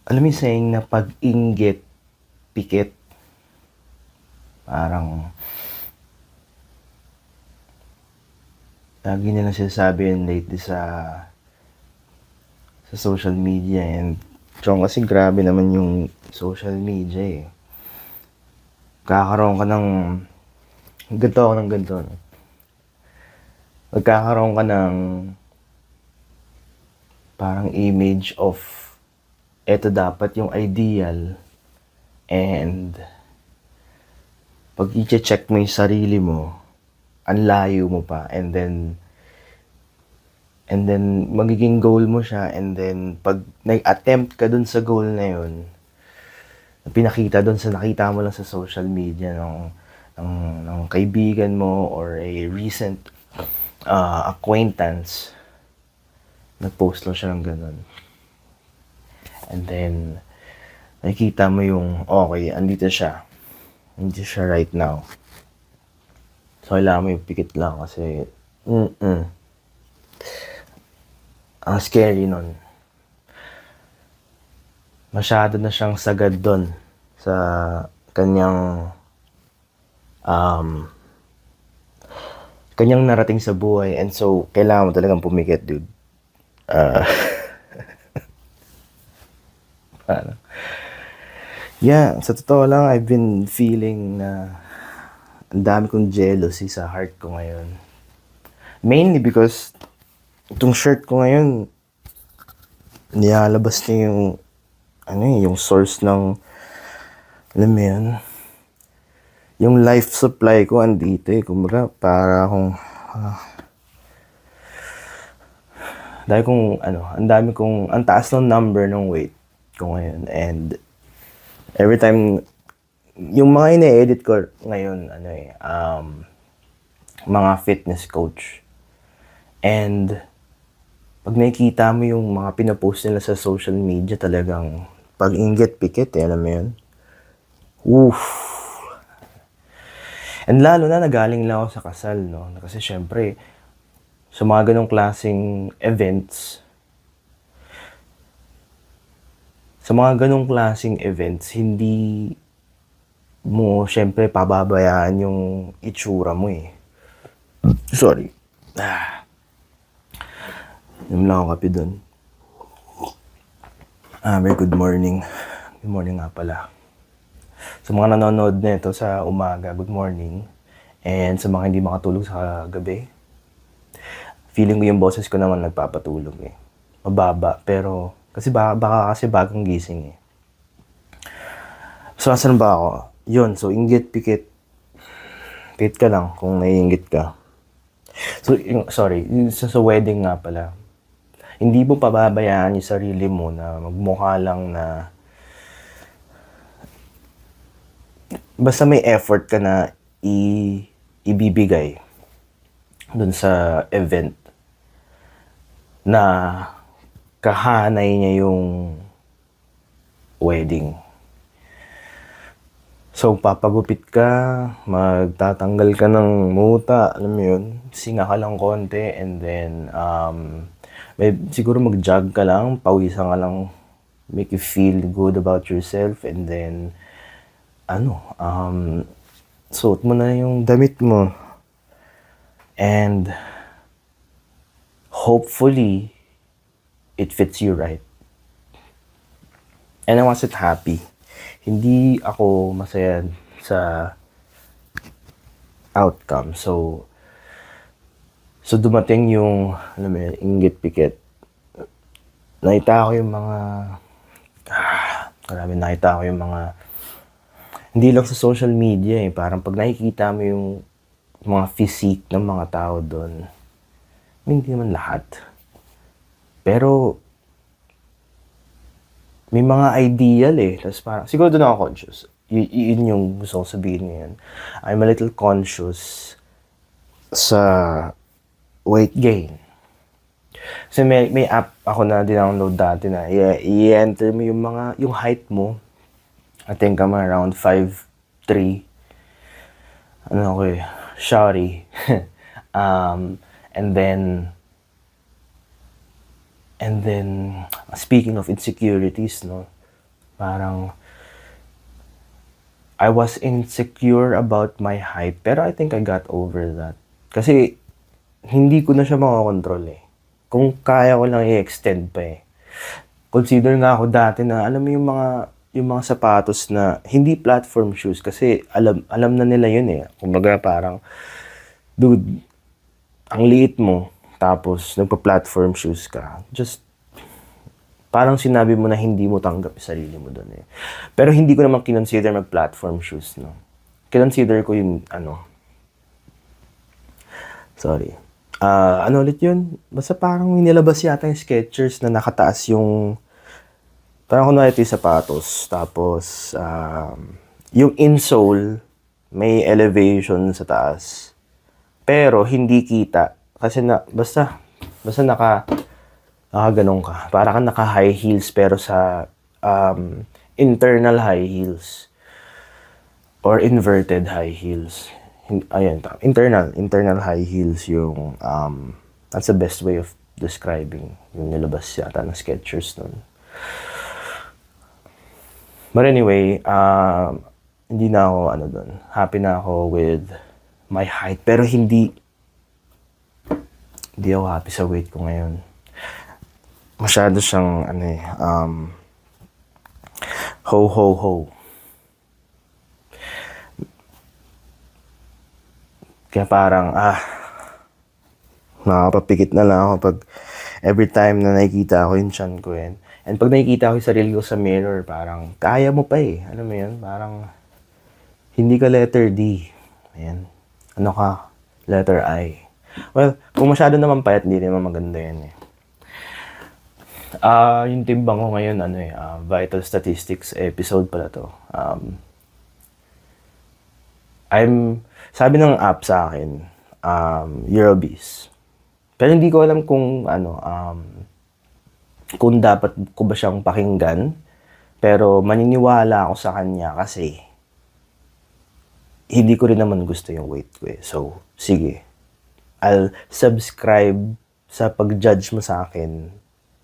Alam mo yung saying na pag-inggit, pikit. Parang, lagi nilang sinasabi yun lately sa social media. And Chong, kasi grabe naman yung social media eh. Kakaroon ka ng ganito ako ng ganito. No? Magkakaroon ka ng parang image of eto dapat yung ideal, and pag i-check mo yung sarili mo, ang layo mo pa, and then magiging goal mo siya, and then pag nag-attempt ka dun sa goal na yun, pinakita dun sa nakita mo lang sa social media ng kaibigan mo or a recent acquaintance, nag-post lang siya ng ganun. And then, nakikita mo yung, okay, andito siya. Andito siya right now. So, kailangan mo yung pikit lang kasi, ang scary nun. Masyado na siyang sagad doon sa kanyang narating sa buhay, and so kailangan mo talagang pumikit, dude. Yeah, sa totoo lang, I've been feeling na ang dami kong jealousy sa heart ko ngayon. Mainly because itong shirt ko ngayon, nilalabas niya yung source ng, alam mo yun, yung life supply ko andito eh. Kumbaga, para akong, ang taas ng number ng weight ko ngayon. And every time, yung mga ine-edit ko ngayon, mga fitness coach. And pag nakikita mo yung mga pinapost nila sa social media, talagang pag-inggit, pikit eh, alam mo yun? Oof! And lalo na nagaling lang ako sa kasal, no? Kasi syempre, sa mga ganong klaseng events, hindi mo syempre pababayaan yung itsura mo eh. Sorry. Inom lang ako kape dun. Very good morning. Good morning nga pala. Sa mga nanonood nito sa umaga, good morning. And sa mga hindi makatulog sa gabi, feeling ko yung boses ko naman nagpapatulog eh. Mababa, pero baka kasi bagong gising eh. So, asan ba ako? Yun, so inggit, pikit. Pikit ka lang kung naiinggit ka. So, sa wedding nga pala, hindi mo pababayaan yung sarili mo na magmukha lang na basta may effort ka na ibibigay dun sa event na kahanay niya yung wedding. So, papagupit ka, magtatanggal ka ng muta, alam mo yun, singa ka lang konti, and then, siguro mag-jog ka lang, pawisan ka lang, make you feel good about yourself, and then, suot mo na yung damit mo. And, hopefully, it fits you right. And I wasn't happy. Hindi ako masaya sa outcome. So dumating yung, alam mo yun, inggit, pikit. Nakita ko yung mga, hindi lang sa social media eh. Parang pag nakikita mo yung mga physique ng mga tao doon, hindi naman lahat. Pero, may mga ideal eh. Tapos parang, siguro doon ako conscious. Yun yung gusto ko sabihin ngayon. I'm a little conscious sa weight gain. Kasi may app ako na dinownload dati na i-enter mo yung height mo. I think I'm around 5'3". Shawty. And then, speaking of insecurities, no? Parang, I was insecure about my height, pero I think I got over that. Kasi, hindi ko na siya makakontrol eh. Kung kaya ko lang i-extend pa eh. Consider nga ako dati na, alam mo yung mga sapatos na hindi platform shoes kasi alam na nila yun eh. Kumbaga parang, dude, ang liit mo, tapos nagpa-platform shoes ka. Just, parang sinabi mo na hindi mo tanggap yung sarili mo doon eh. Pero hindi ko naman kinonsider mag-platform shoes, no? Kinonsider ko yung, ano ulit yun? Basta parang nilabas yata yung Skechers na nakataas yung, parang kunwari ito yung sapatos. Tapos, yung insole, may elevation sa taas. Pero, hindi kita. Kasi basta ganun ka. Para kang naka-high heels, pero sa internal high heels. Or inverted high heels. Ayan, internal high heels yung, that's the best way of describing yung nilabas yata ng Skechers nun. But anyway, hindi na ako, dun. Happy na ako with my height. Pero hindi ako happy sa weight ko ngayon. Masyado siyang, ho. Kaya parang, nakakapapikit na lang ako pag every time na nakikita ako yung tiyan ko yan. And pag nakikita ko yung sarili ko sa mirror, parang, kaya mo pa eh. Alam mo yun? Parang, hindi ka letter D. Ayan. Ano ka? Letter I. Well, kung masyado naman payat, hindi naman maganda yan eh. Yung timbang ko ngayon, Vital Statistics episode pala to. Sabi ng app sa akin, you're obese. Pero hindi ko alam kung kung dapat ko ba siyang pakinggan. Pero maniniwala ako sa kanya kasi hindi ko rin naman gusto yung weight ko eh. So, sige. I'll subscribe sa pag-judge mo sa akin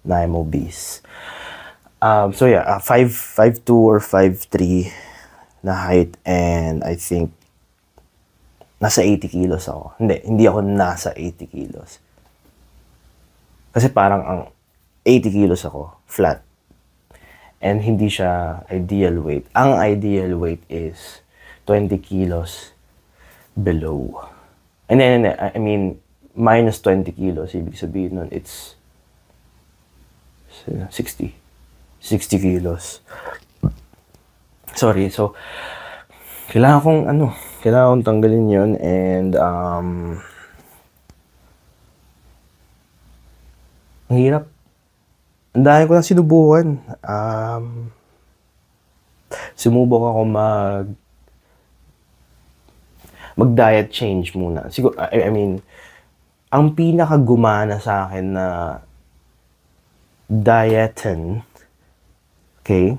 na I'm obese. So yeah, 5'2" or 5'3" na height, and I think nasa 80 kilos ako. Hindi ako nasa 80 kilos. Kasi parang ang 80 kilos ako, flat. And hindi siya ideal weight. Ang ideal weight is 20 kilos below. And then, I mean, minus 20 kilos. Ibig sabihin nun, it's 60 kilos. Sorry, so, kailangan kong tanggalin yun, and, ang hirap. Ang dami ko nang sinubukan. Sumubok ako mag-diet change muna. Siguro, I mean, ang pinakagumana sa akin na dieten, okay?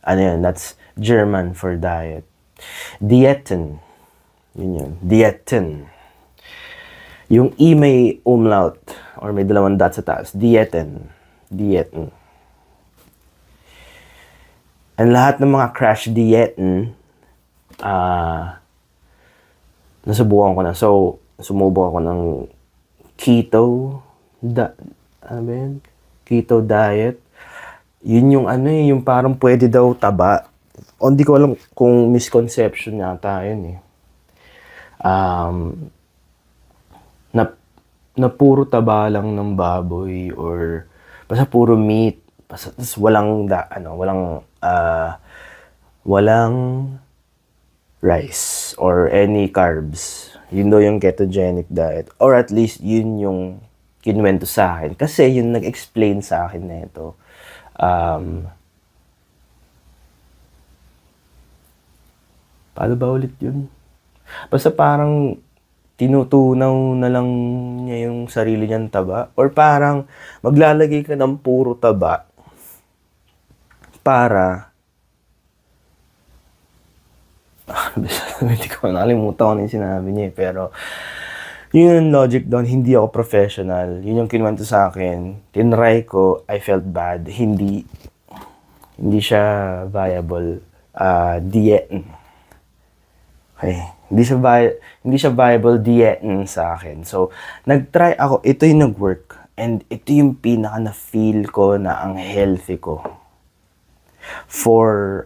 That's German for diet. Dieten. Yun. Dieten. Yung E may umlaut or may dalawang dot sa taas. Dieten. And lahat ng mga crash dieten, nasubukan ko na. So, sumubok ako ng keto, keto diet. Yun yung yung parang pwede daw taba. O hindi ko alam kung misconception yata yun eh. Na puro taba lang ng baboy or basta puro meat. Basta walang rice or any carbs. Yun daw yung ketogenic diet. Or at least yun yung kinuwento sa akin. Kasi yun nag-explain sa akin na ito. Paano ba ulit yun? Basta parang tinutunaw na lang niya yung sarili niyang taba. Or parang maglalagay ka ng puro taba para hindi ko nakalimutan ko na yung sinabi niya eh. Pero yun yung logic doon. Hindi ako professional. Yun yung kinuwento sa akin. Tinry ko. I felt bad. Hindi Hindi siya viable diet. Okay. Hindi siya viable diet sa akin. So, nag-try ako. Ito yung nag-work. And ito yung pinaka na-feel ko na ang healthy ko. For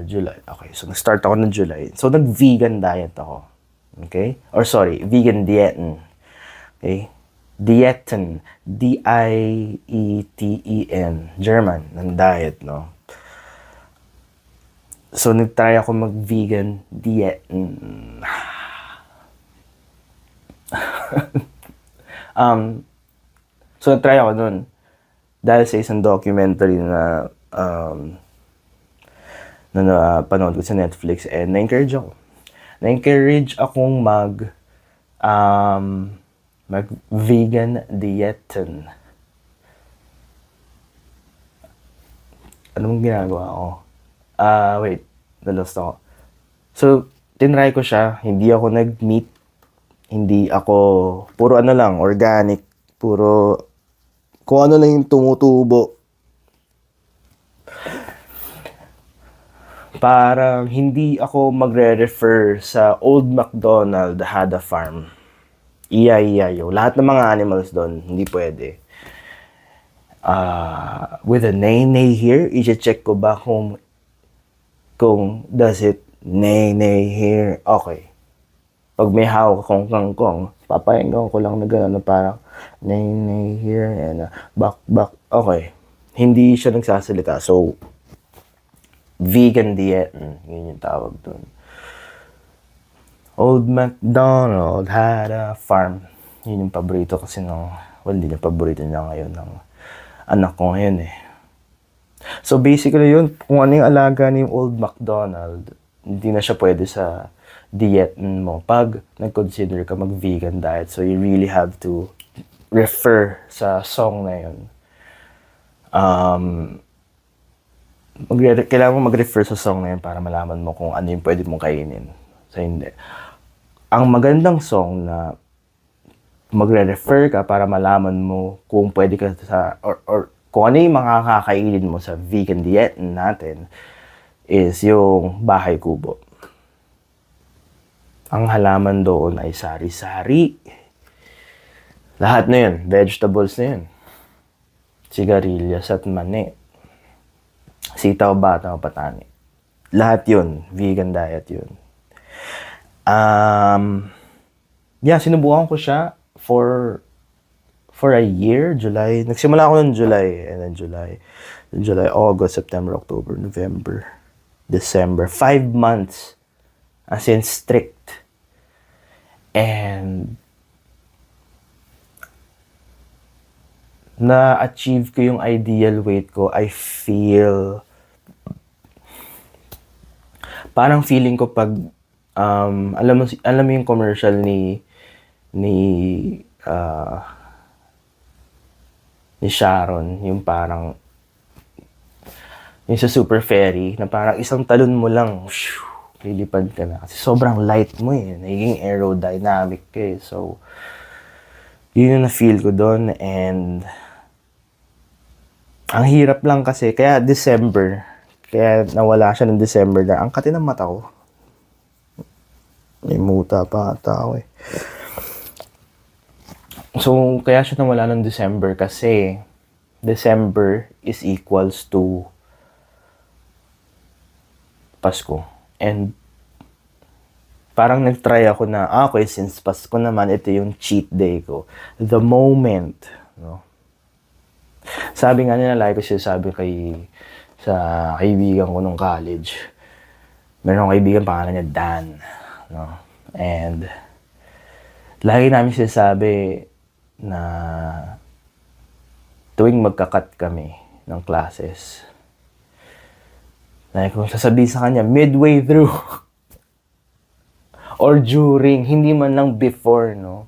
July. Okay. So, nag-start ako ng July. So, nag-vegan diet ako. Okay? Or sorry, vegan diet. Okay? Dieten. D-I-E-T-E-N. German. Ng diet, no? So, nag-try ako mag-vegan diet. So, nag-try ako nun. Dahil sa isang documentary na panood ko sa Netflix, and na-encourage ako. Na-encourage akong mag-vegan dieten. Anong ginagawa ko? Wait, nalost ako. So, tinry ko siya. Hindi ako nag-meat. Hindi ako, puro ano lang, organic. Puro, kung ano lang yung tumutubo. Parang hindi ako magre-refer sa Old MacDonald had a farm. Iya-iyayo. Lahat ng mga animals doon, hindi pwede. With a nay-nay here, i-check ko ba kung does it nay-nay here? Okay. Pag may hawak akong kangkong, papahinggan ko lang na gano'n na parang nay-nay here and back. Okay. Hindi siya nagsasalita. So, vegan diet. Yun yung tawag doon. Old MacDonald had a farm. Yun yung paborito kasi hindi yung paborito niya ngayon ng anak ko ngayon eh. So basically yun, kung ano yung alaga ni Old MacDonald, hindi na siya pwede sa diet mo pag nag-consider ka mag-vegan diet. So you really have to refer sa song na yun. Kailangan mo mag-refer sa song na yun para malaman mo kung ano yung pwede mong kainin. So hindi. Ang magandang song na magre-refer ka para malaman mo kung pwede ka sa or kung ano yung makakakainin mo sa vegan diet natin is yung Bahay Kubo. Ang halaman doon ay sari-sari. Lahat na yun, vegetables na yun. Sigarilyas at mani. Sitaw, bataw, patani. Lahat yun, vegan diet yun. Sinubukan ko siya for a year, July. Nagsimula ako ng July, and then July, August, September, October, November, December. 5 months. As in strict. And na-achieve ko yung ideal weight ko. I feel parang feeling ko pag alam mo yung commercial ni Sharon, yung parang yung sa Super Ferry na parang isang talon mo lang lilipad ka na kasi sobrang light mo nagiging aerodynamic ka so yun yung na-feel ko doon. And ang hirap lang kasi kaya nawala siya ng December na ang kati ng mata ko. May muta pa tao So, kaya siya nawala ng December kasi December is equals to Pasko. And parang nag-try ako na, okay, since Pasko naman, ito yung cheat day ko. The moment, no? Sabi nga nila, like ko sabi sa kaibigan ko nung college. Meron akong kaibigan, pangalan niya Dan. No? And lagi namin sinasabi na tuwing magka-cut kami ng classes, like kung sasabihin sa kanya midway through or during, hindi man lang before, no?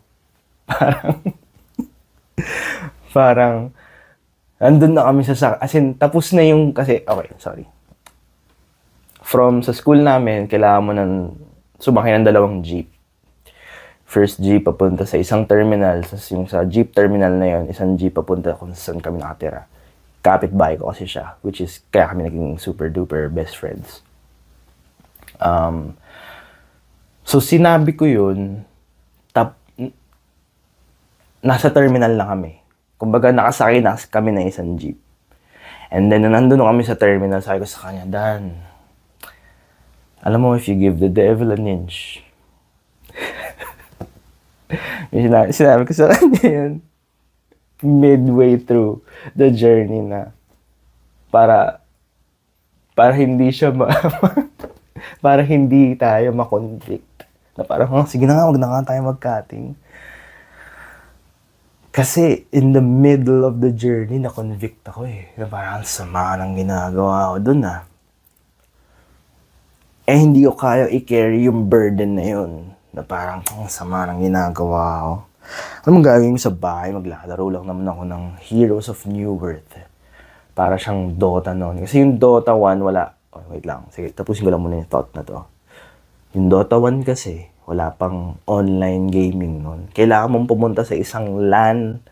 Parang andun na kami as in tapos na yung kasi okay, sorry. From sa school namin, kailangan mo sumakay ng 2 jeep. First jeep papunta sa isang terminal, yung sa jeep terminal na yon, isang jeep papunta kung saan kami nakatira. kapitbahay ko kasi siya, which is kaya kami naging super duper best friends. So sinabi ko yun, nasa terminal na kami. Kumbaga nakasakay na kami ng isang jeep. And then nandun kami sa terminal, sabi ko sa kanya, Dan, alam mo, if you give the devil an inch, sinabi ko sa kanya yun, midway through the journey na para hindi siya para hindi tayo ma-convict. Na parang, sige na nga, wag na nga tayo mag-cutting. Kasi in the middle of the journey, na-convict ako eh. Na parang sama ng ginagawa ko dun ah. Eh hindi ko kaya i-carry yung burden na yun. Na parang sama ng ginagawa ko. Ano mong gagawin ko sa bahay? Maglalaro lang naman ako ng Heroes of New Earth. Para siyang Dota noon. Kasi yung Dota 1 wala. Oh, wait lang. Sige, tapusin ko lang muna yung thought na to. Yung Dota 1 kasi, wala pang online gaming noon. Kailangan mong pumunta sa isang LAN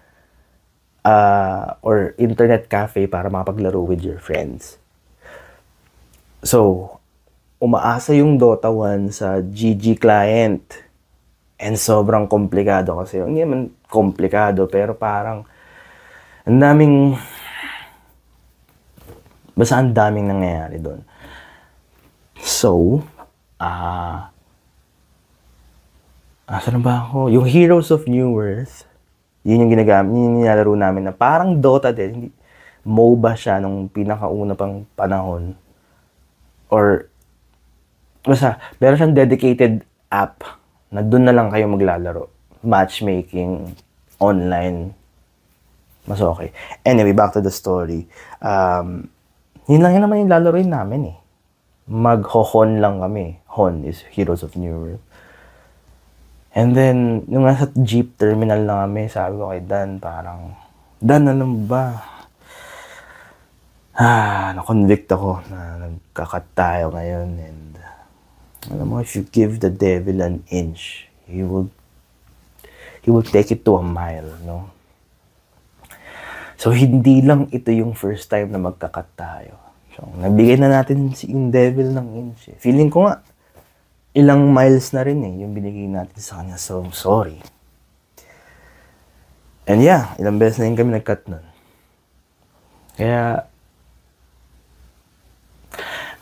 or internet cafe para makapaglaro with your friends. So, umaasa yung Dota 1 sa GG client. And sobrang komplikado kasi. Hindi naman komplikado, pero parang ang daming basta ang daming nangyayari doon. So, asan na ba ako? Yung Heroes of New Earth, yun yung ginagamit, yun yung nilalaro namin na parang Dota din. MOBA siya nung pinakauna pang panahon. Or, basta, meron siyang dedicated app na doon na lang kayo maglalaro. Matchmaking, online, mas okay. Anyway, back to the story. Yun lang yun naman yung lalaroin namin eh. Mag-hon lang kami. Hon is Heroes of New Earth. And then, nung nasa jeep terminal na kami, sabi ko kay Dan, parang, Dan, alam ba? Na-convict ako na nagkakat tayo ngayon. And, alam mo, if you give the devil an inch, he will take it to a mile, no? So, hindi lang ito yung first time na magkakat tayo. So, nabigay na natin yung devil ng inch. Feeling ko nga, ilang miles na rin eh, yung binigay natin sa kanya. So, sorry. And yeah, ilang beses na rin kami nag-cut nun.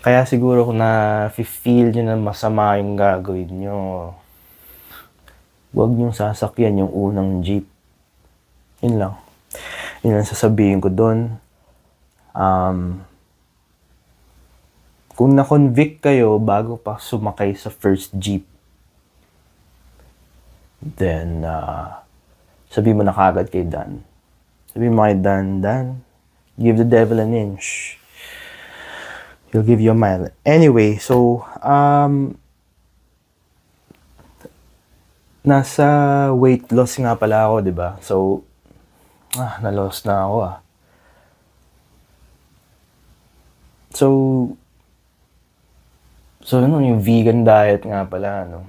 Kaya siguro kung na-feel nyo na masama yung gagawin nyo, huwag nyo sasakyan yung unang jeep. Yun lang. Yun lang sasabihin ko doon. Kung na-convict kayo bago pa sumakay sa first jeep, then sabihin mo na kagad kay Dan. Sabihin mo kay Dan, Dan, give the devil an inch. He'll give you a mile. Anyway, so, nasa weight loss nga pala ako, di ba? So, na-loss na ako So, ano, yung vegan diet nga pala, no?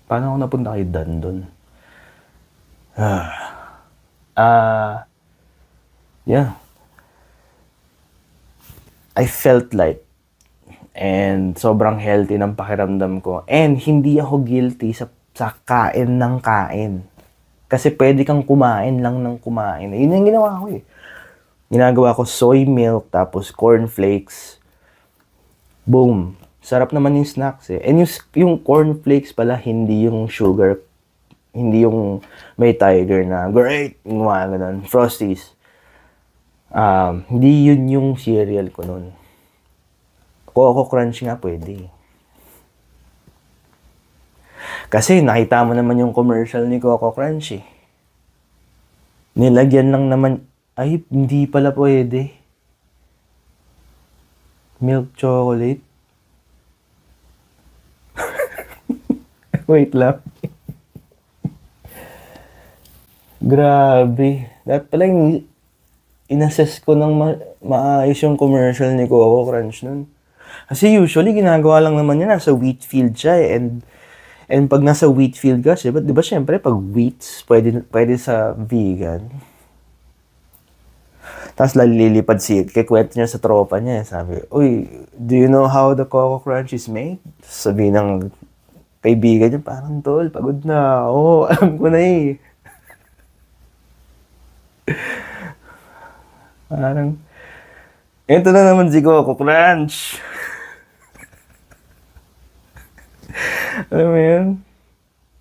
Paano ako napunta kay Dan doon? Yeah. I felt like, and sobrang healthy ng pakiramdam ko. And hindi ako guilty sa kain ng kain. Kasi pwede kang kumain lang ng kumain. Yun yung ginawa ko eh. Ginagawa ko soy milk, tapos cornflakes. Boom. Sarap naman yung snacks eh. And yung cornflakes pala, hindi yung sugar. Hindi yung may tiger na, great! Yung mga ganun. Frosties. Hindi yun yung cereal ko nun. Coco Crunch nga pwede. Kasi nakita mo naman yung commercial ni Coco Crunch eh. Nilagyan lang naman, ay hindi pala pwede. Milk chocolate. Wait lang. Grabe. Dapat pala inassess ko ng maayos yung commercial ni Coco Crunch nun. Kasi usually, ginagawa lang naman yan. Nasa wheat field siya eh. And pag nasa wheat field ka siya, di ba syempre, pag wheats, pwede sa vegan. Tapos lilipad kikwento niya sa tropa niya. Sabi, uy, do you know how the Coco Crunch is made? Sabi ng kaibigan niya, parang tol, pagod na. Oo, alam ko na eh. Parang, ito na naman si Coco Crunch. Alam mo yun?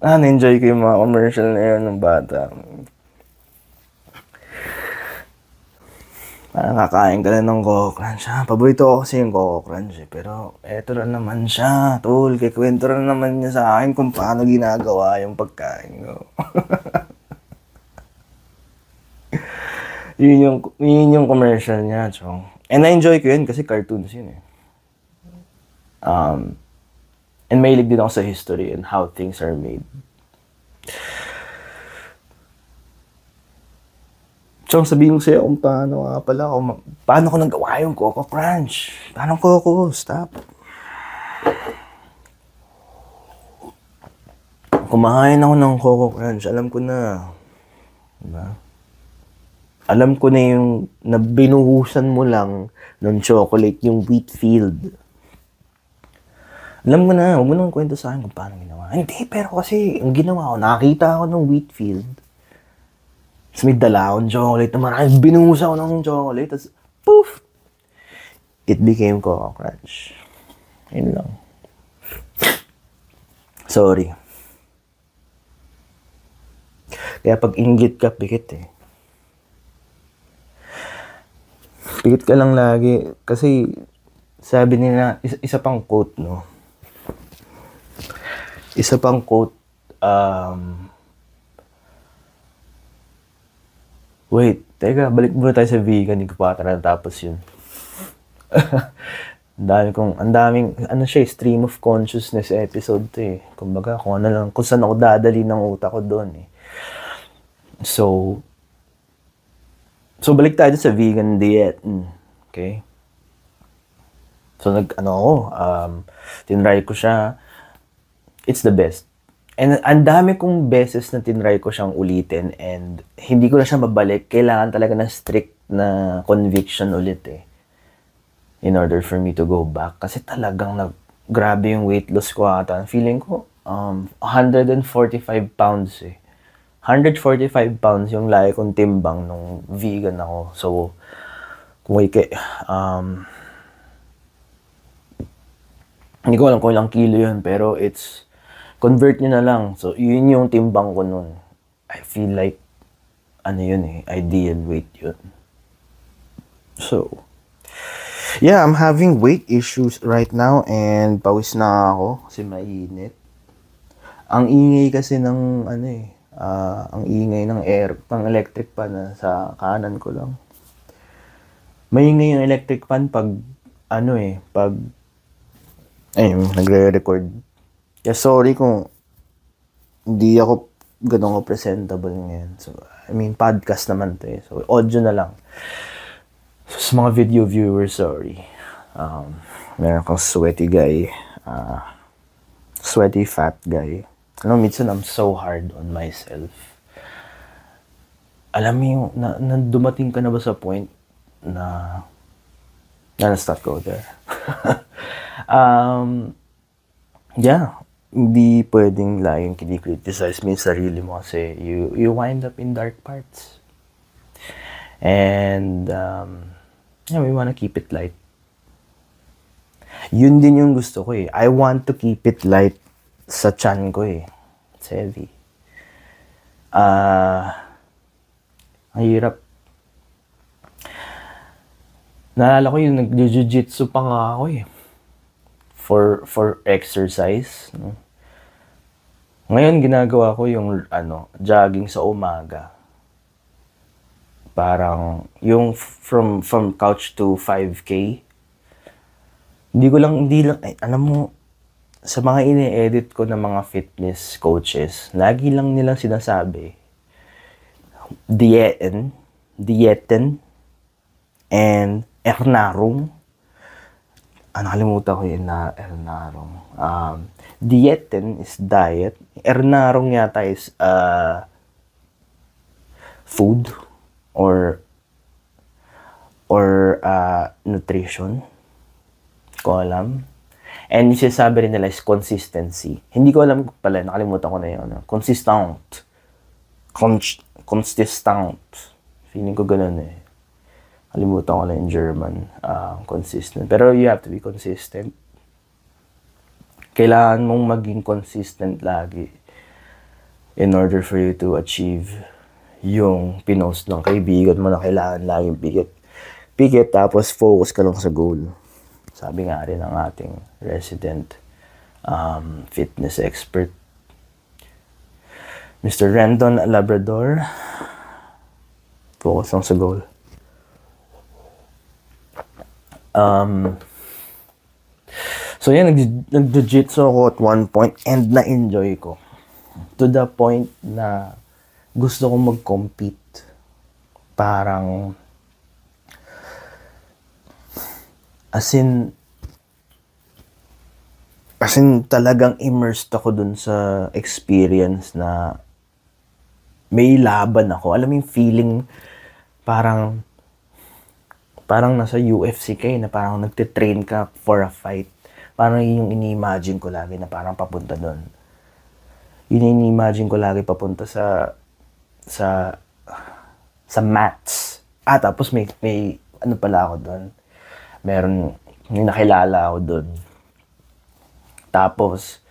Na-enjoy ko yung mga commercial na yun ng bata. Parang kakain ka na ng Coco Crunch. Paborito ko kasi yung Coco Crunch eh. Pero eto na naman siya, tol. Kikwento na naman niya sa akin kung paano ginagawa yung pagkain ko. yun yung commercial niya, chong. And na-enjoy ko yun kasi cartoons yun eh. And mahilig din ako sa history and how things are made. So, sabihin ko sa'yo kung paano nga pala paano ko nagawa yung Coco Crunch. Paano Coco? Stop. Kumain ako ng Coco Crunch. Alam ko na. Diba? Alam ko na yung binuhusan mo lang ng chocolate, yung wheat field. Alam mo na, huwag mo nang kwento sa akin kung paano ginawa. Hindi, pero kasi, ang ginawa ko, nakakita ako ng wheat field. Tapos may dala akong chocolate na marami. Binuhusan ko ng chocolate, tapos, poof! It became Coco Crunch. Yun lang. Sorry. Kaya pag inggit ka, pikit eh. Pikit ka lang lagi. Kasi, sabi nila, isa pang quote, no? Isa pang quote, wait, teka, balik muna tayo sa vegan, hindi ko pa natapos yun. Ang daming, ano siya, stream of consciousness episode to eh. Kumbaga, kung ano lang, kung saan ako dadali ng utak ko doon eh. So, balik tayo sa vegan diet. Okay? So, tinry ko siya. It's the best. And ang dami kong beses na tinry ko siyang ulitin and hindi ko na siya mabalik. Kailangan talaga ng strict na conviction ulit eh. In order for me to go back. Kasi talagang grabe yung weight loss ko ata. Feeling ko 145 pounds eh. 145 pounds yung lagi kong timbang nung vegan ako. So, kung hindi ko alam kung ilang kilo yun, pero convert nyo na lang. So, yun yung timbang ko nun. I feel like, ideal weight yun. So, yeah, I'm having weight issues right now and pawis na ako kasi mainit. Ang ingay kasi ng, ang ingay ng pang electric fan na sa kanan ko lang. Maingay yung electric fan pag, nagre-record. Kaya sorry kung hindi ako ganun ko presentable ngayon. So, podcast naman to eh. So, audio na lang. So, sa mga video viewers, sorry. Meron akong sweaty guy. Sweaty fat guy. Minsan I'm so hard on myself. Alam mo yung, dumating ka na ba sa point na let's not go there. Yeah. Hindi pwedeng laging kini-criticize mo yung sarili mo kasi you wind up in dark parts. And, we wanna keep it light. Yun din yung gusto ko eh. I want to keep it light sa chan ko eh. It's heavy. Ang hirap. Naalala ko yung nag-jiu-jitsu pa nga ako eh. For exercise. No? Ngayon, ginagawa ko yung, jogging sa umaga. Parang, yung from couch to 5K. Hindi lang, alam mo, sa mga ini-edit ko ng mga fitness coaches, lagi lang nilang sinasabi, dieten, and ernährung. Nakalimutan ko yung ernährung. Dieten is diet. Ernährung yata is food or or nutrition. Ko alam. And yung sinasabi rin nila is consistency. Hindi ko alam pala, nakalimutan ko na yun. Consistent. Consistent. Feeling ko ganun eh. Kalimutan ko na in German. Consistent. Pero you have to be consistent. Kailangan mong maging consistent lagi in order for you to achieve yung pinost ng kaibigan mo na kailangan laging pikit tapos focus ka lang sa goal. Sabi nga rin ng ating resident fitness expert, Mr. Rendon Labrador, focus lang sa goal. So yan, nag-jiu-jitsu ako at one point and na-enjoy ko. To the point na gusto kong mag-compete. Parang, as in talagang immersed ako dun sa experience na may laban ako. Alam mo yung feeling, parang nasa UFC ka na parang nagtitrain ka for a fight. Parang yun yung ini-imagine ko lagi na parang papunta doon. Yun yung ini-imagine ko lagi papunta sa mats. Tapos may ano pala ako doon. May nakilala ako doon. Tapos,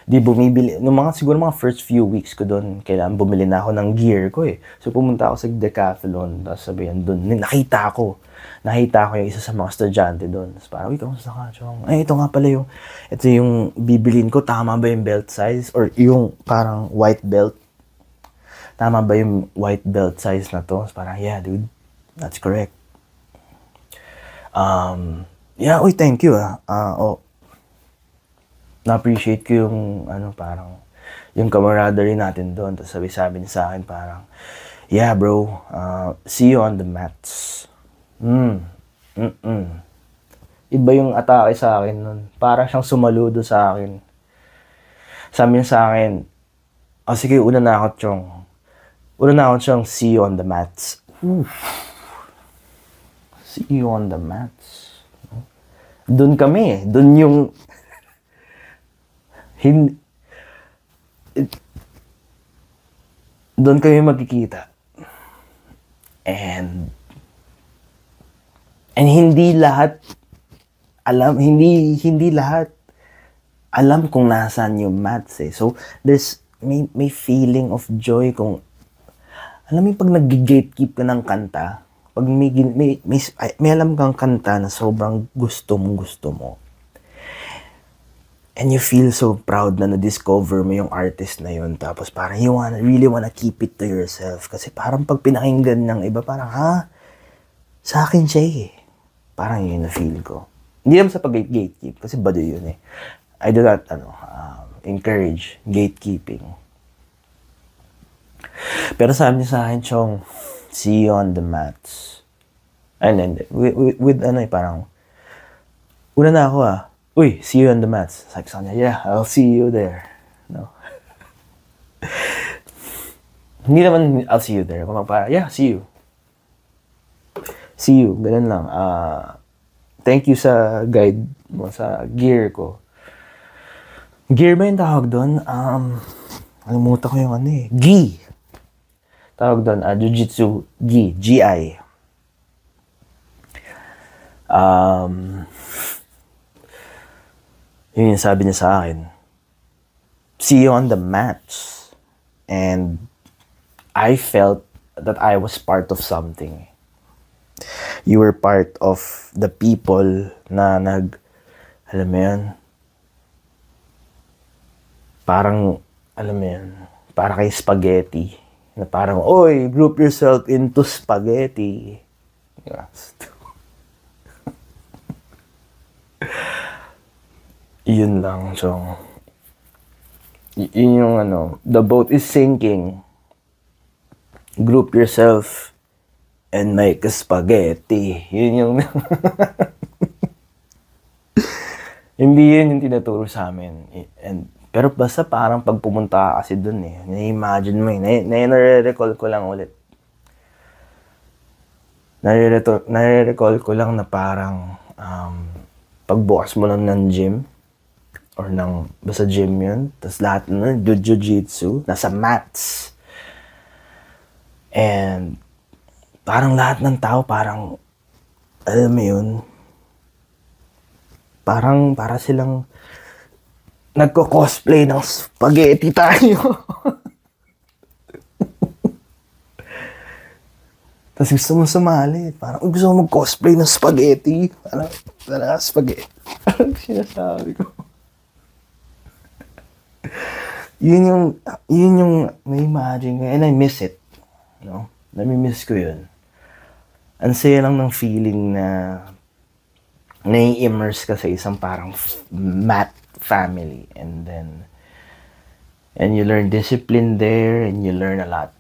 bumibili, siguro mga first few weeks ko doon, kailangan bumili na ako ng gear ko eh. So, pumunta ako sa Decathlon, tapos sabihan doon, nakita ko yung isa sa mga estudyante doon. Tapos parang, kamusta ka, Chong? Ito nga pala ito yung bibilin ko, tama ba yung belt size? Or yung parang white belt? Tama ba yung white belt size na to? Tapos parang, yeah, dude, that's correct. Thank you na-appreciate ko yung parang yung camaraderie natin doon. Tapos sabi niya sa akin parang, yeah bro, see you on the mats. Iba yung atake sa akin nun. Para siyang sumaludo sa akin. Sabi niya sa akin, sige, una na ako, Chong. See you on the mats. See you on the mats. Doon kami. Doon yung doon kami magkikita. And hindi lahat alam kung nasaan yung mats eh. So there's may feeling of joy kung alam mo pag nag-gatekeep ka ng kanta, pag may alam kang kanta na sobrang gusto mo. And you feel so proud na na-discover mo yung artist na yun. Tapos parang you really wanna keep it to yourself. Kasi parang pag pinakinggan ng iba, parang, sa akin siya eh. Parang yun na feel ko. Hindi naman sa pag-gatekeep, kasi bado yun eh. I do not, encourage gatekeeping. Pero sabi niya sa akin, Chong, see you on the mats. And then, with parang, una na ako uy, see you on the mats. Sabi sa kanya, yeah, I'll see you there. No. Hindi naman I'll see you there. Parang, yeah, see you. See you. Ganun lang. Thank you sa guide mo, sa gear ko. Gear ba yung tawag doon? Alimutan ko yung gi. Tawag doon, Jiu-Jitsu gi. G-I. Yun yung sabi niya sa akin. See you on the mats. And I felt that I was part of something. You were part of the people na alam mo yun, parang, alam mo yun, para kay spaghetti. Na parang, oy, group yourself into spaghetti. Yes. Yun lang, so, yun yung the boat is sinking. Group yourself and make a spaghetti. Yun yung, hindi yun yung tinuturo sa amin. Pero basta parang pag pumunta ka kasi dun na-imagine mo nare-recall ko lang ulit. Nare-recall ko lang na parang pagbukas mo lang ng gym or basta gym yun, tapos lahat ng jiu-jitsu, nasa mats. And parang lahat ng tao parang, alam mo yun, para silang nagko-cosplay ng spaghetti tayo. Tapos gusto mo sumali. Parang gusto mo mag-cosplay ng spaghetti. Parang spaghetti. Parang sinasabi ko. Yun yung na-imagine ko. And I miss it. No? Nami-miss ko yun. Ang saya lang ng feeling na nai-immerse ka sa isang parang math family. And you learn discipline there and you learn a lot.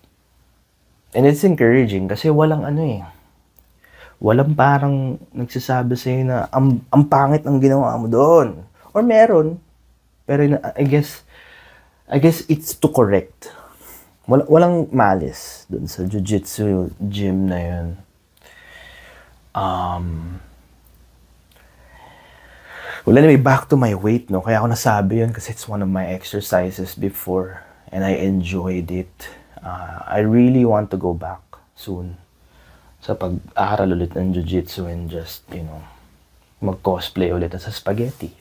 And it's encouraging kasi walang walang parang nagsasabi sa'yo na ang pangit ang ginawa mo doon. Or meron. Pero I guess it's to correct. Walang malice doon sa jiu-jitsu gym na yun. Well, anyway, back to my weight, no? Kaya ako nasabi yun kasi it's one of my exercises before and I enjoyed it. I really want to go back soon sa pag-aaral ulit ng jiu-jitsu and just, mag-cosplay ulit sa spaghetti.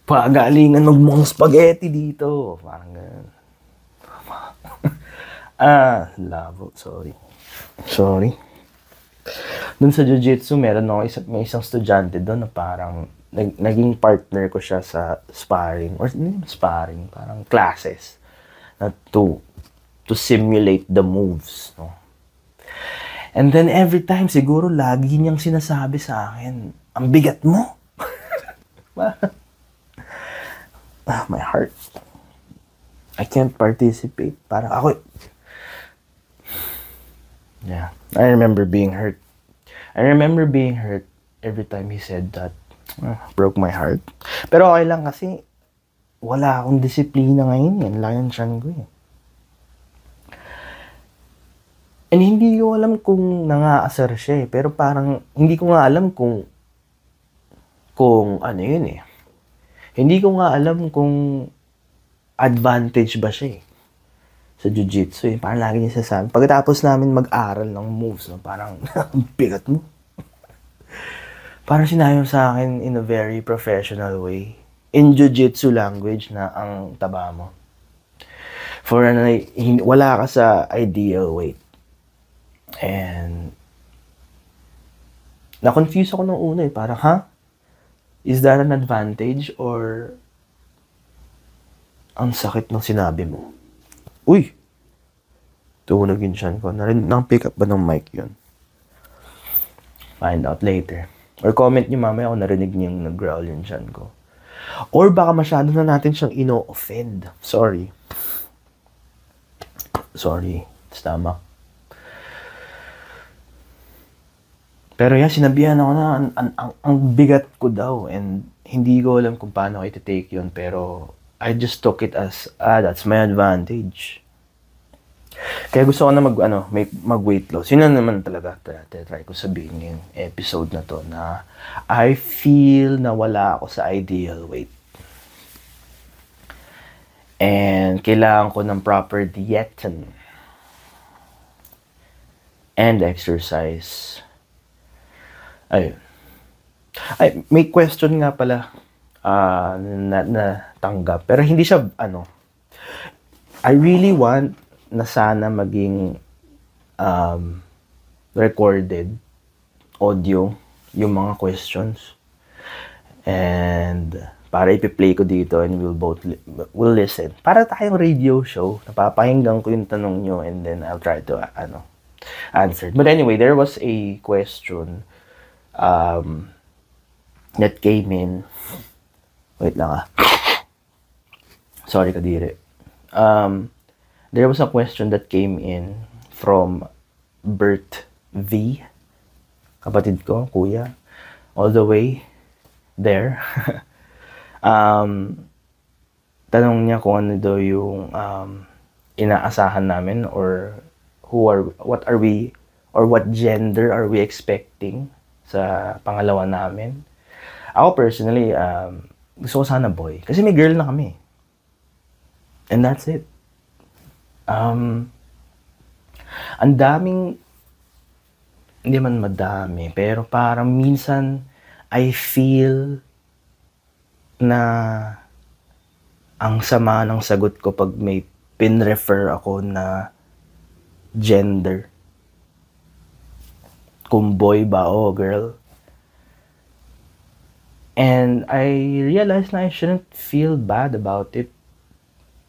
Pagalingan magmong spaghetti dito. Parang ganun. Labo. Sorry. Dun sa jiu-jitsu, may isang estudyante doon na parang naging partner ko siya sa sparring or sparring, parang classes na to simulate the moves, no? And then every time siguro lagi niyang sinasabi sa akin, ang bigat mo. My heart. I can't participate. Parang ako. Yeah, I remember being hurt every time he said that. Broke my heart. Pero okay lang kasi wala akong disiplina ngayon. Yan lang yung tiyan ko eh. And hindi ko alam kung nangaasar siya eh. Pero parang hindi ko nga alam kung ano yun eh. Hindi ko nga alam kung advantage ba siya eh. Sa jiu-jitsu eh. Parang lagi niya sasabi. Pagkatapos namin mag-aral ng moves, no, parang bigat mo. Parang sinabi sa akin in a very professional way. In jiu-jitsu language na ang taba mo. Wala ka sa ideal weight. And na-confuse ako nung una eh. Parang, is that an advantage or ang sakit ng sinabi mo? Uy! Tunog yung tiyan ko. Nang-pick up ba ng mic yun? Find out later. Or comment nyo mamaya kung narinig niyo yung nag-growl yung tiyan ko. Or baka masyado na natin siyang ino-offend. Sorry. Stomach. Pero yan, sinabihan ako na ang bigat ko daw. And hindi ko alam kung paano ko iti-take yun. Pero I just took it as, that's my advantage. Kaya gusto ko na mag-weight loss. Yun na naman talaga try ko sabihin ngayong episode na to na I feel na wala ako sa ideal weight. And kailangan ko ng proper diet and exercise. Ayun. May question nga pala na tanggap. Pero hindi siya, I really want na sana maging recorded audio yung mga questions. And para ipi-play ko dito and we'll listen. Para tayong radio show, napapakinggan ko yung tanong nyo and then I'll try to answer. But anyway, there was a question that came in. Wait lang Sorry, kadiri. There was a question that came in from Bert V. Kapatid ko, kuya. All the way there. Tanong niya kung ano daw yung inaasahan namin, or what are we, or what gender are we expecting sa pangalawa namin. Ako personally, gusto ko sana boy. Kasi may girl na kami. And that's it. Ang daming, hindi man madami, pero parang minsan, I feel na ang sama ng sagot ko pag may pinrefer ako na gender. Kung boy ba o girl. And I realized na I shouldn't feel bad about it.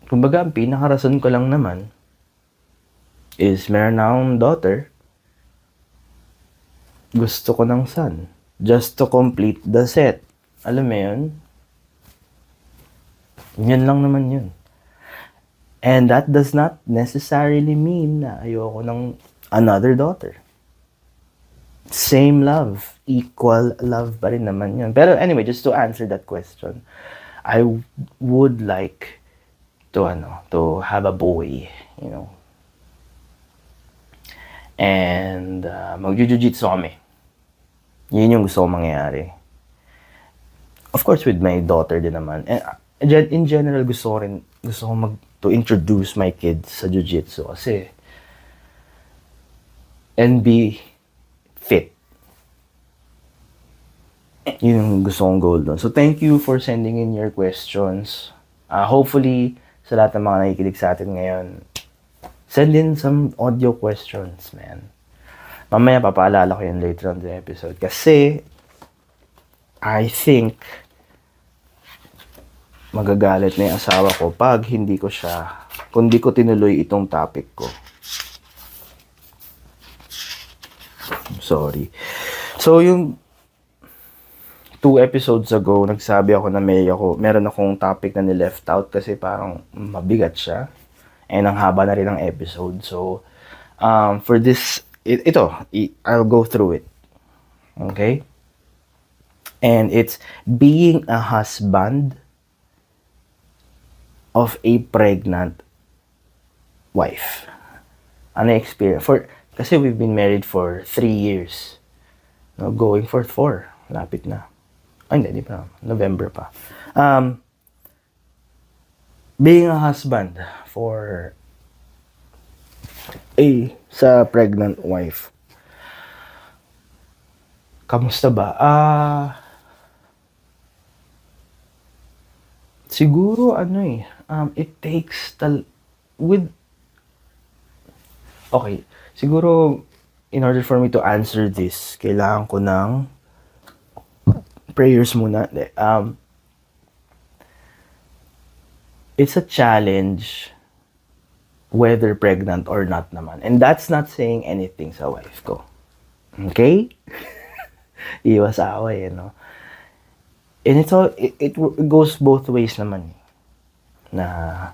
Kumbaga, ang pinakarason ko lang naman is meron na akong daughter. Gusto ko ng son. Just to complete the set. Alam mo yun? Yun lang naman yun. And that does not necessarily mean na ayoko ng another daughter. Same love. Equal love pa rin naman yun. Pero anyway, just to answer that question, I would like to have a boy, you know. And mag-jiu-jitsu kami. Yun yung gusto ko mangyari. Of course, with my daughter din naman. And in general, gusto ko to introduce my kids sa jiu-jitsu kasi and be fit. Yun yung gusto kong goal doon. So, thank you for sending in your questions. Hopefully, sa lahat ng mga nakikinig sa atin ngayon, send in some audio questions, man. Mamaya papaalala ko yun later on the episode. Kasi, I think, magagalit na yung asawa ko pag kung di ko tinuloy itong topic ko. Sorry. So, yung 2 episodes ago, nagsabi ako na meron akong topic na ni-left out kasi parang mabigat siya. And ang haba na rin ng episode. So, for this, I'll go through it. Okay? And it's being a husband of a pregnant wife. Ano experience? Kasi we've been married for 3 years. No, going for 4. Lapit na. Ay, hindi pa. November pa. Being a husband sa pregnant wife. Kamusta ba? Siguro it takes okay, siguro in order for me to answer this, kailangan ko ng prayers muna. It's a challenge whether pregnant or not naman. And that's not saying anything sa wife ko. Okay? Iwas away, you know. And it goes both ways naman. Na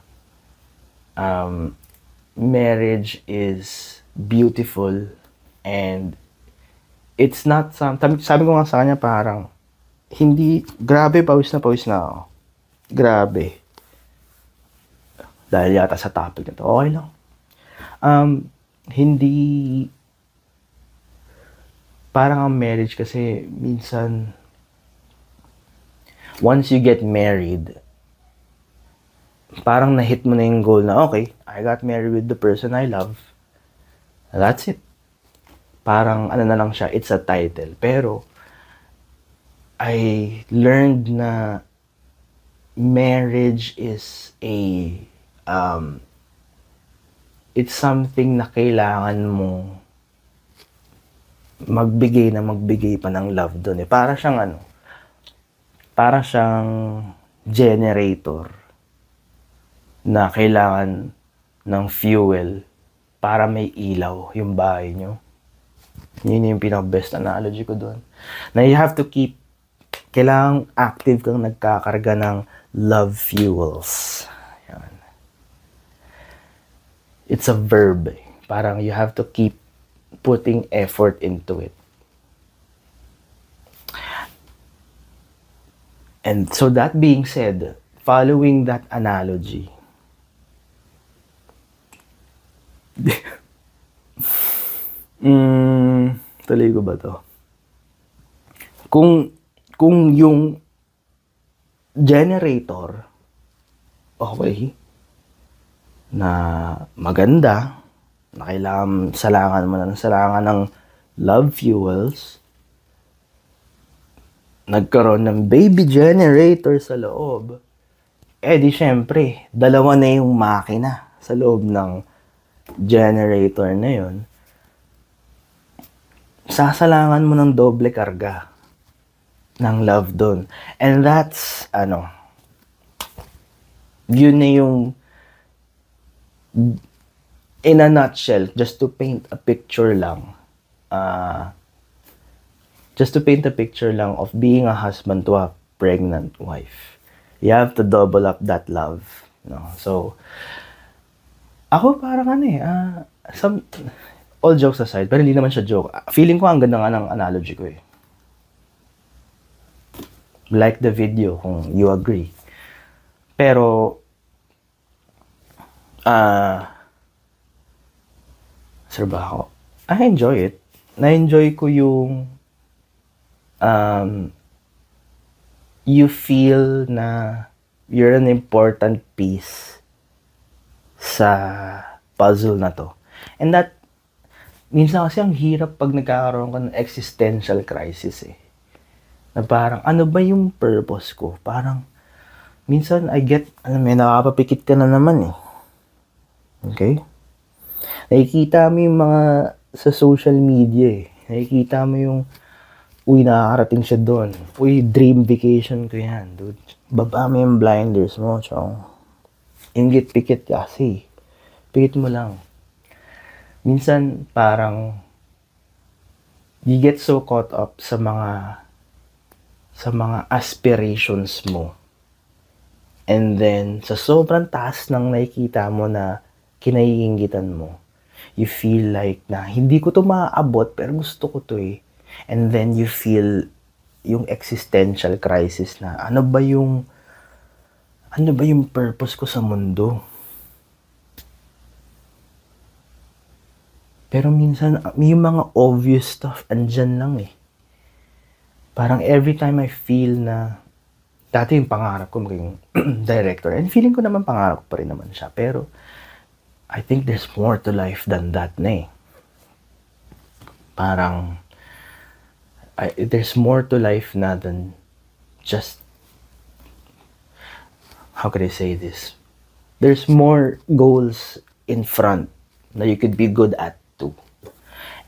marriage is beautiful and it's not sabi ko nga sa kanya parang grabe, pawis na ako. Grabe. Dahil yata sa topic na to, okay lang. Parang ang marriage kasi minsan, once you get married, parang na-hit mo na yung goal na, okay, I got married with the person I love. That's it. Parang na lang siya, it's a title. Pero, I learned na marriage is it's something na kailangan mo magbigay pa ng love doon. Para siyang generator na kailangan ng fuel para may ilaw yung bahay nyo. Yun yung pinaka-best analogy ko doon. Na you have to kailangang active kang nagkakarga ng love fuels. Yan. It's a verb. Parang you have to keep putting effort into it. And so that being said, following that analogy, Tuloy ko ba to? Kung yung generator, okay, na maganda, na kailangan salangan mo ng salangan ng love fuels, nagkaroon ng baby generator sa loob, di syempre, dalawa na yung makina sa loob ng generator na yun. Sasalangan mo ng doble karga ng love doon. And that's, yun na yung, in a nutshell, just to paint a picture lang, of being a husband to a pregnant wife. You have to double up that love. So, ako parang all jokes aside, pero hindi naman siya joke. Feeling ko ang ganda nga ng analogy ko eh. Like the video kung you agree. Pero, sir ba ako? I enjoy it. Na-enjoy ko yung you feel na you're an important piece sa puzzle na to. And that, minsan kasi ang hirap pag nagkakaroon ka ng existential crisis eh. Na parang, ano ba yung purpose ko? Parang, minsan may nakapapikit ka na naman eh. Okay? Nakikita mo yung mga sa social media eh. Nakikita mo yung, uy, nakakarating siya doon. Uy, dream vacation ko yan, dude. Baba mo yung blinders mo, chong. Ingit-pikit kasi. Pikit mo lang. Minsan, parang, you get so caught up sa mga aspirations mo. And then, sa sobrang taas ng nakikita mo na kinaiingitan mo, you feel like na, hindi ko to maaabot, pero gusto ko to eh. And then, you feel yung existential crisis na, ano ba yung purpose ko sa mundo? Pero minsan, yung mga obvious stuff, andyan lang eh. Parang every time I feel na, dati yung pangarap ko maging director, and feeling ko naman pangarap ko pa rin naman siya, pero I think there's more to life than that na eh. Parang, there's more to life na than just, how could I say this? There's more goals in front that you could be good at too.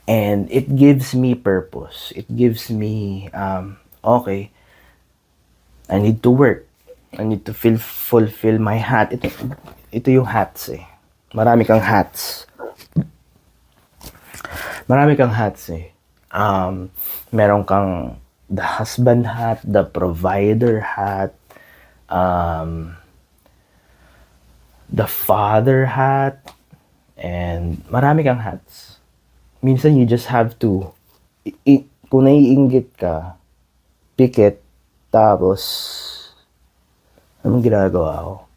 And it gives me purpose. It gives me, okay, I need to work. I need to fulfill my hat. Ito yung hats eh. Marami kang hats. Meron kang the husband hat, the provider hat, the father hat, and marami kang hats. Minsan you just have to, kung naiinggit ka, pikit, tapos, anong ginagawa ko?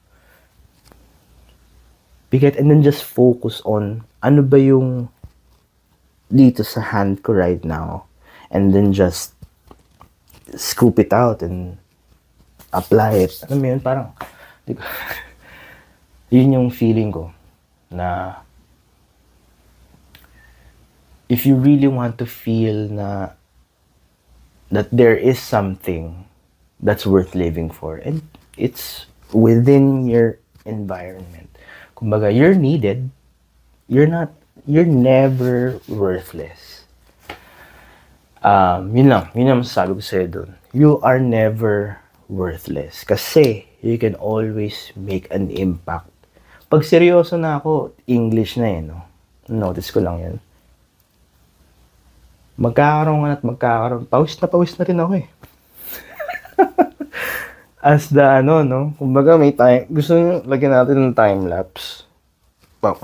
Pikit, and then just focus on, ano ba yung dito sa hand ko right now, and then just scoop it out and apply it. Alam mo yun, parang, yun yung feeling ko, na, if you really want to feel na that there is something that's worth living for, and it's within your environment. Kumbaga, you're needed. You're never worthless. Yun lang masasabi ko sa'yo dun. You are never worthless. Kasi, you can always make an impact. Pag seryoso na ako, English na eh, no? Notice ko lang yan. Magkakaroon. Pawis na rin ako eh. As the no? Kumbaga may time, gusto nyo lagyan natin ng time-lapse. Wow.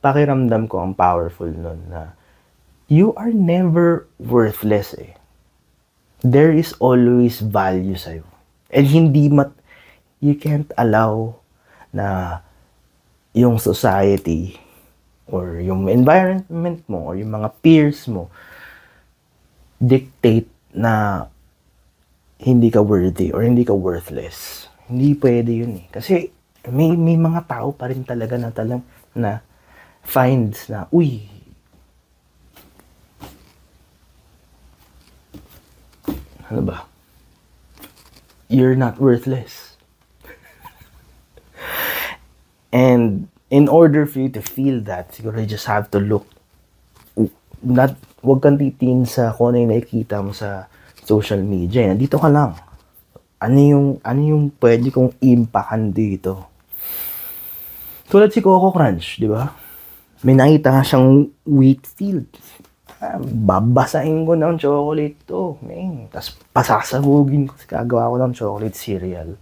Pakiramdam ko ang powerful nun na you are never worthless eh. There is always value sa'yo. And You can't allow na yung society or yung environment mo or yung mga peers mo dictate na hindi ka worthy or hindi ka worthless. Hindi pwede yun eh. Kasi may mga tao pa rin talaga na finds na, uy, ano ba? You're not worthless. And in order for you to feel that, siguro you just have to look, wag kang titingin sa kung ano yung nakikita mo sa social media. Nandito ka lang. Ano yung pwede kong impactan dito? Tulad si Coco Crunch, di ba? May nakita nga siyang wheat field. Babasahin ko ng chocolate to, man. Tapos pasasabugin ko, gagawa ko ng chocolate cereal.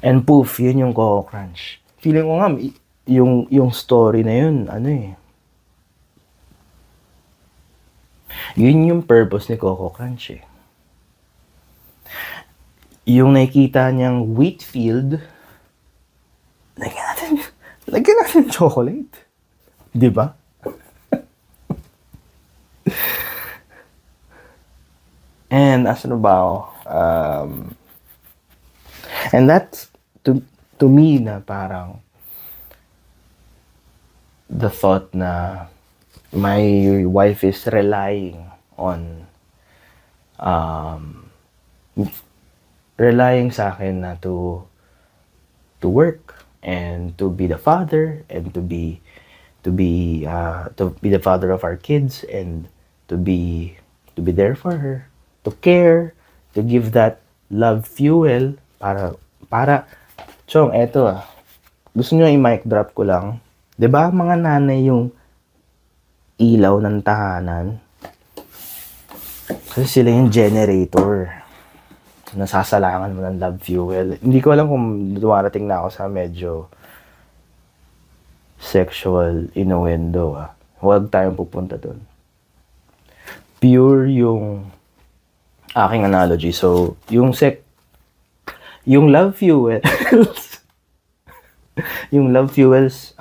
And poof, yun yung Coco Crunch. Feeling ko nga, yung story na yun, yun yung purpose ni Coco Crunch eh. Yung nakikita niyang wheat field, lagyan natin chocolate. Di ba? And asan ba ako? And that's to me na parang the thought na my wife is relying sa akin na to work and to be the father and to be the father of our kids and to be there for her, to care, to give that love fuel para Chong, eto gusto nyo i-mic drop ko lang. 'Di ba mga nanay yung ilaw ng tahanan? Kasi sila yung generator. Nasasalangan mo ng love fuel. Hindi ko alam kung dumarating na ako sa medyo sexual innuendo. Huwag tayong pupunta doon. Pure yung aking analogy. So, yung love fuel yung love fuels,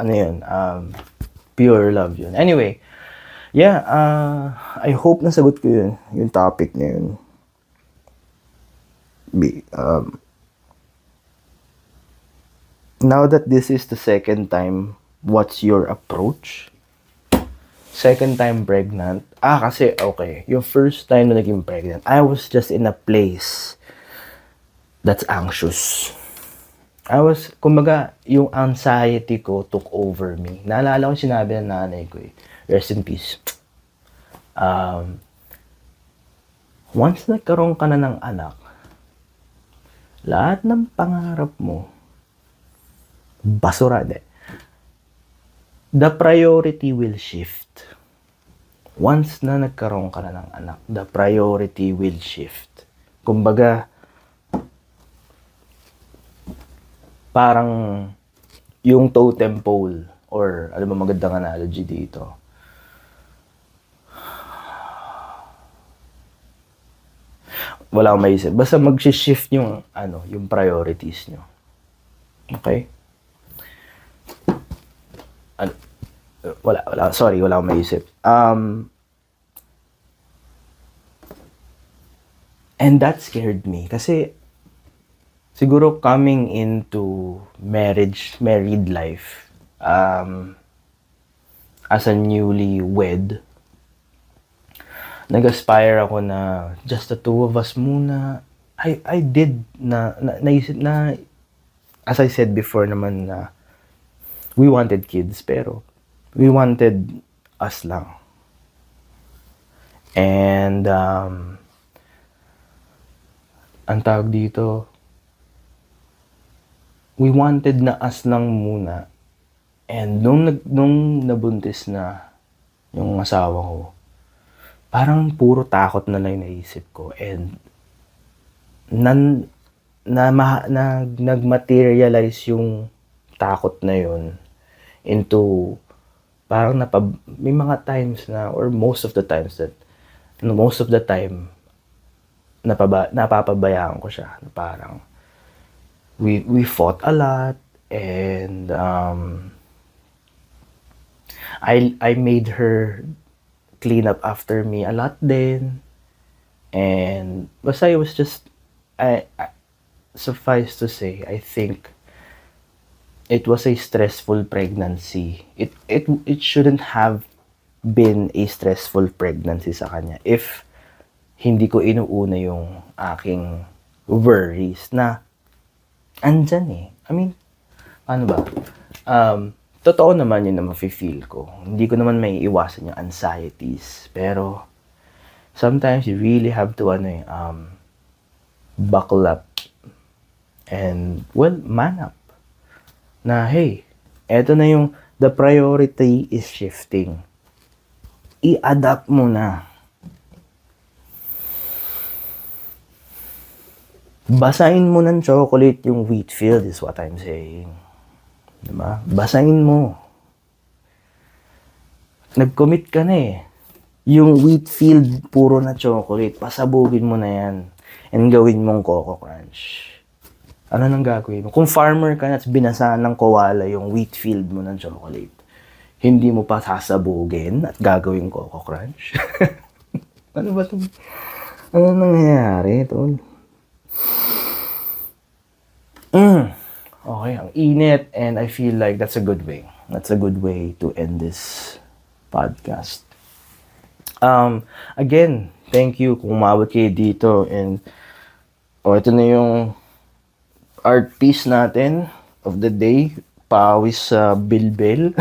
pure love yun. Anyway, yeah, I hope nasagot ko yun, yung topic na yun. Now that this is the second time, what's your approach? Second time pregnant? Kasi, okay, yung first time na naging pregnant, I was just in a place that's anxious. Kumbaga, yung anxiety ko took over me. Naalala ko sinabi ng nanay ko eh. Rest in peace. Once nagkaroon ka na ng anak, lahat ng pangarap mo, basura, de. The priority will shift. Once na nagkaroon ka na ng anak, the priority will shift. Kumbaga, parang yung totem pole or alam mo magandang analogy dito. Wala akong maisip. Basta mag-shift yung yung priorities nyo. Okay? Wala. Sorry, wala akong maisip. And that scared me kasi siguro coming into married life, as a newly wed, nag-aspire ako na just the two of us muna. I did naisip na, as I said before naman na we wanted kids, pero we wanted us lang. And, ang tawag dito, we wanted na us lang muna. And nung nabuntis na yung asawa ko, parang puro takot na lang naisip ko. And nagmaterialize yung takot na yun into parang may mga times na, or most of the time napapabayaan ko siya. Parang we fought a lot, and I made her clean up after me a lot din. And basta it was just, I suffice to say, I think it was a stressful pregnancy. It shouldn't have been a stressful pregnancy sa kanya if hindi ko inuuna yung aking worries na andyan eh. I mean, ano ba? Totoo naman yun na mafe-feel ko. Hindi ko naman may iwasan yung anxieties. Pero, sometimes you really have to, buckle up and, well, man up. Na, hey, eto na yung, the priority is shifting. I-adapt mo na. Basahin mo ng chocolate yung wheat field is what I'm saying. Diba? Basahin mo. Nag-commit ka na eh. Yung wheat field, puro na chocolate. Pasabugin mo na yan. And gawin mong Coco Crunch. Ano nang gagawin mo? Kung farmer ka na at binasaan ng koala yung wheat field mo ng chocolate, hindi mo pa sasabugin at gagawin Coco Crunch? Ano ba ito? Ano nangyayari ito? Okay, ang init, and I feel like that's a good way. That's a good way to end this podcast. Again, thank you kung umabot kayo dito, and ito na yung art piece natin of the day, pawis sa bilbil.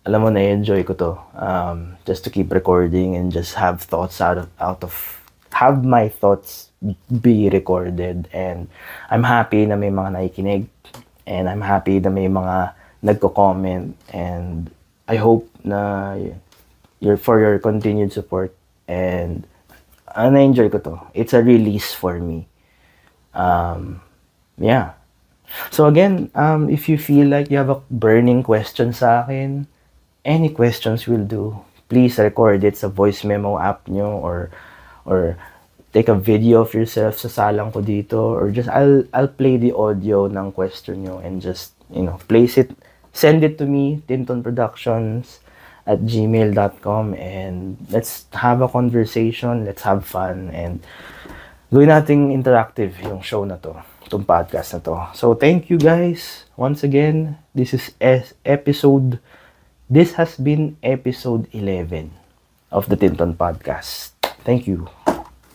Alam mo, na-enjoy ko to. Just to keep recording and just have thoughts have my thoughts be recorded, and I'm happy na may mga nakikinig, and I'm happy na may mga nagko-comment, and I hope na for your continued support, and na-enjoy ko to. It's a release for me. So again, if you feel like you have a burning question sa akin, any questions will do. Please record it sa voice memo app nyo, or take a video of yourself, sasalang ko dito, or just I'll play the audio ng question nyo and just, place it, send it to me, tintonproductions@gmail.com, and let's have a conversation, let's have fun, and gawin nating interactive yung show na to, itong podcast na to. So thank you guys once again. This has been episode 11 of the Tinton Podcast. Thank you.